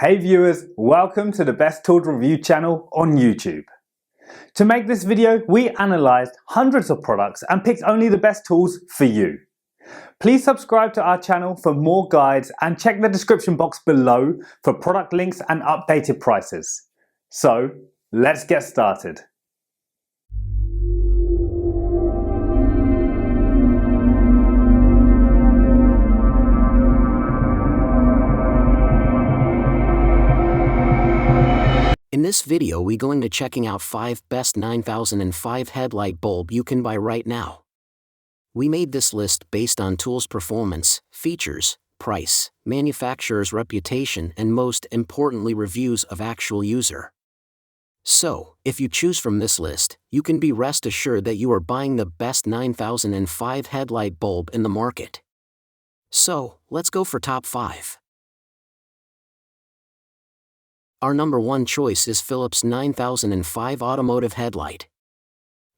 Hey viewers, welcome to the Best Tools Review channel on YouTube. To make this video, we analysed hundreds of products and picked only the best tools for you. Please subscribe to our channel for more guides and check the description box below for product links and updated prices. So, let's get started. In this video we going to checking out 5 best 9005 headlight bulb you can buy right now. We made this list based on tools performance, features, price, manufacturer's reputation and most importantly reviews of actual user. So, if you choose from this list, you can be rest assured that you are buying the best 9005 headlight bulb in the market. So, let's go for top 5. Our number 1 choice is Philips 9005 Automotive Headlight.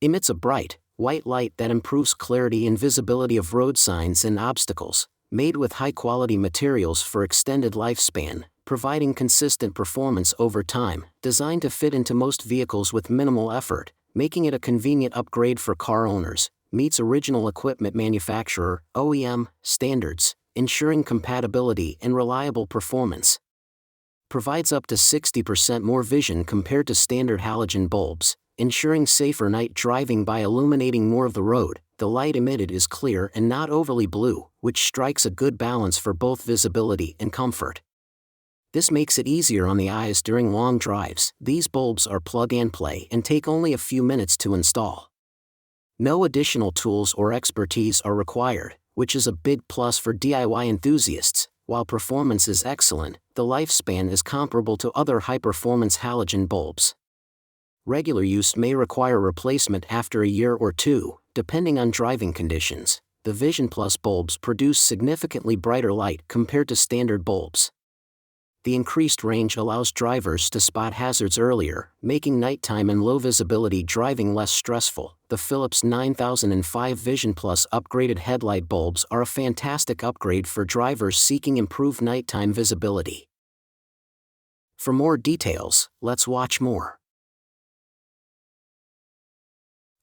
Emits a bright, white light that improves clarity and visibility of road signs and obstacles, made with high-quality materials for extended lifespan, providing consistent performance over time, designed to fit into most vehicles with minimal effort, making it a convenient upgrade for car owners, meets original equipment manufacturer, OEM, standards, ensuring compatibility and reliable performance. Provides up to 60% more vision compared to standard halogen bulbs, ensuring safer night driving by illuminating more of the road. The light emitted is clear and not overly blue, which strikes a good balance for both visibility and comfort. This makes it easier on the eyes during long drives. These bulbs are plug and play and take only a few minutes to install. No additional tools or expertise are required, which is a big plus for DIY enthusiasts. While performance is excellent, the lifespan is comparable to other high-performance halogen bulbs. Regular use may require replacement after a year or two, depending on driving conditions. The Vision Plus bulbs produce significantly brighter light compared to standard bulbs. The increased range allows drivers to spot hazards earlier, making nighttime and low visibility driving less stressful. The Philips 9005 Vision Plus upgraded headlight bulbs are a fantastic upgrade for drivers seeking improved nighttime visibility. For more details, let's watch more.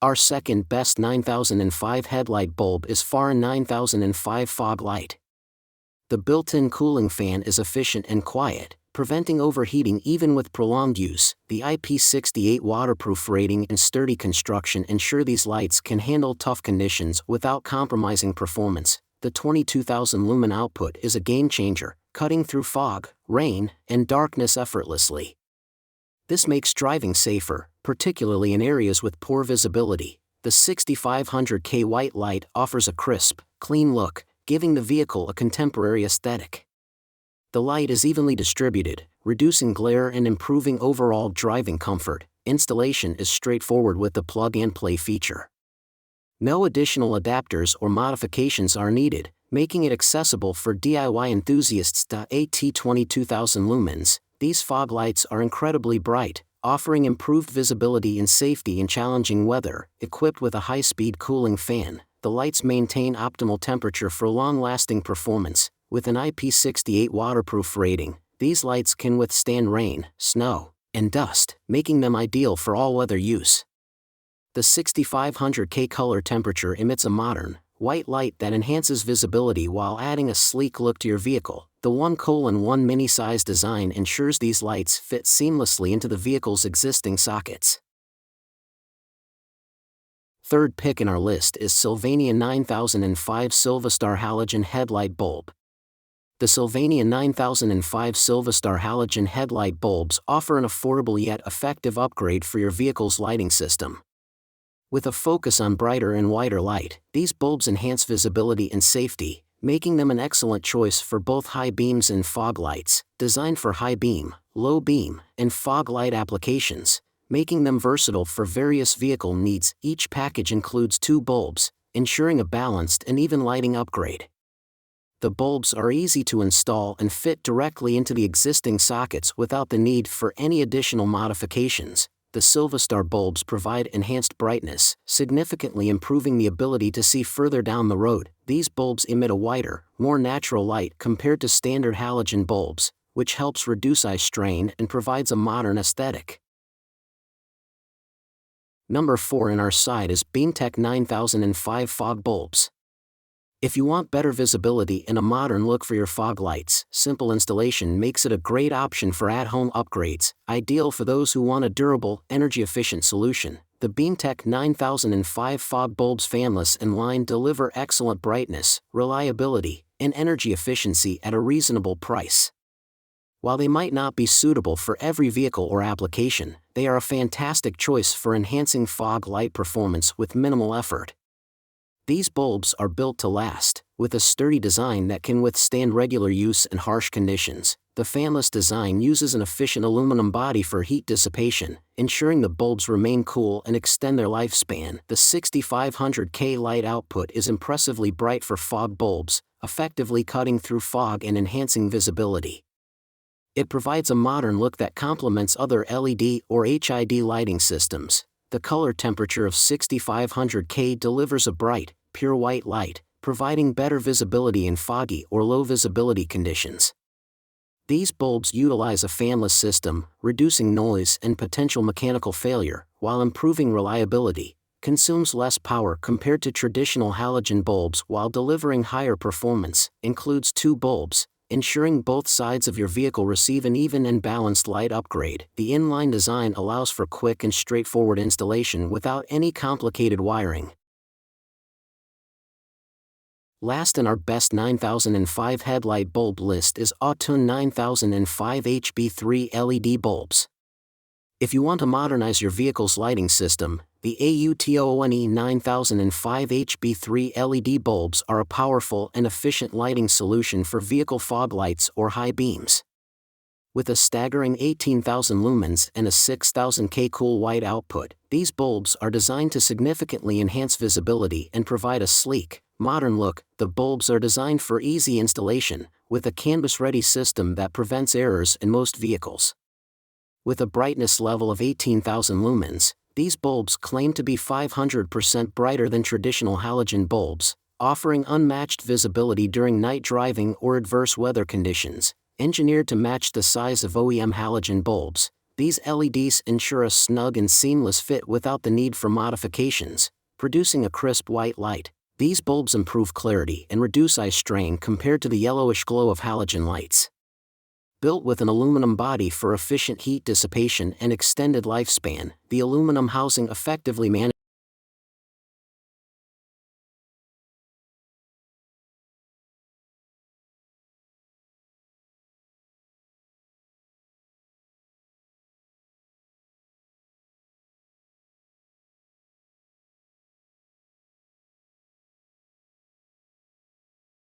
Our second best 9005 headlight bulb is Farin 9005 Fog Light. The built-in cooling fan is efficient and quiet, preventing overheating even with prolonged use. The IP68 waterproof rating and sturdy construction ensure these lights can handle tough conditions without compromising performance. The 22,000 lumen output is a game changer, cutting through fog, rain, and darkness effortlessly. This makes driving safer, particularly in areas with poor visibility. The 6500K white light offers a crisp, clean look, giving the vehicle a contemporary aesthetic. The light is evenly distributed, reducing glare and improving overall driving comfort. Installation is straightforward with the plug-and-play feature. No additional adapters or modifications are needed, making it accessible for DIY enthusiasts. At 22,000 lumens, these fog lights are incredibly bright, offering improved visibility and safety in challenging weather. Equipped with a high-speed cooling fan, the lights maintain optimal temperature for long-lasting performance. With an IP68 waterproof rating, these lights can withstand rain, snow, and dust, making them ideal for all-weather use. The 6500K color temperature emits a modern, white light that enhances visibility while adding a sleek look to your vehicle. The 1:1 mini-size design ensures these lights fit seamlessly into the vehicle's existing sockets. Third pick in our list is Sylvania 9005 Silvastar Halogen Headlight Bulb. The Sylvania 9005 Silvastar Halogen Headlight Bulbs offer an affordable yet effective upgrade for your vehicle's lighting system. With a focus on brighter and whiter light, these bulbs enhance visibility and safety, making them an excellent choice for both high beams and fog lights. Designed for high beam, low beam, and fog light applications, making them versatile for various vehicle needs. Each package includes 2 bulbs, ensuring a balanced and even lighting upgrade. The bulbs are easy to install and fit directly into the existing sockets without the need for any additional modifications. The Silvastar bulbs provide enhanced brightness, significantly improving the ability to see further down the road. These bulbs emit a whiter, more natural light compared to standard halogen bulbs, which helps reduce eye strain and provides a modern aesthetic. Number 4 in our side is BeamTech 9005 fog bulbs. If you want better visibility and a modern look for your fog lights, simple installation makes it a great option for at-home upgrades, ideal for those who want a durable, energy-efficient solution. The BeamTech 9005 fog bulbs fanless and line deliver excellent brightness, reliability, and energy efficiency at a reasonable price. While they might not be suitable for every vehicle or application, they are a fantastic choice for enhancing fog light performance with minimal effort. These bulbs are built to last, with a sturdy design that can withstand regular use and harsh conditions. The fanless design uses an efficient aluminum body for heat dissipation, ensuring the bulbs remain cool and extend their lifespan. The 6500K light output is impressively bright for fog bulbs, effectively cutting through fog and enhancing visibility. It provides a modern look that complements other LED or HID lighting systems. The color temperature of 6500K delivers a bright, pure white light, providing better visibility in foggy or low visibility conditions. These bulbs utilize a fanless system, reducing noise and potential mechanical failure, while improving reliability, consumes less power compared to traditional halogen bulbs while delivering higher performance, includes 2 bulbs, ensuring both sides of your vehicle receive an even and balanced light upgrade. The inline design allows for quick and straightforward installation without any complicated wiring. Last in our best 9005 headlight bulb list is Autun 9005 HB3 LED bulbs. If you want to modernize your vehicle's lighting system, the Autun 9005 HB3 LED bulbs are a powerful and efficient lighting solution for vehicle fog lights or high beams. With a staggering 18,000 lumens and a 6,000K cool white output, these bulbs are designed to significantly enhance visibility and provide a sleek, modern look. The bulbs are designed for easy installation, with a canvas-ready system that prevents errors in most vehicles. With a brightness level of 18,000 lumens, these bulbs claim to be 500% brighter than traditional halogen bulbs, offering unmatched visibility during night driving or adverse weather conditions. Engineered to match the size of OEM halogen bulbs, these LEDs ensure a snug and seamless fit without the need for modifications, producing a crisp white light. These bulbs improve clarity and reduce eye strain compared to the yellowish glow of halogen lights. Built with an aluminum body for efficient heat dissipation and extended lifespan, the aluminum housing effectively manages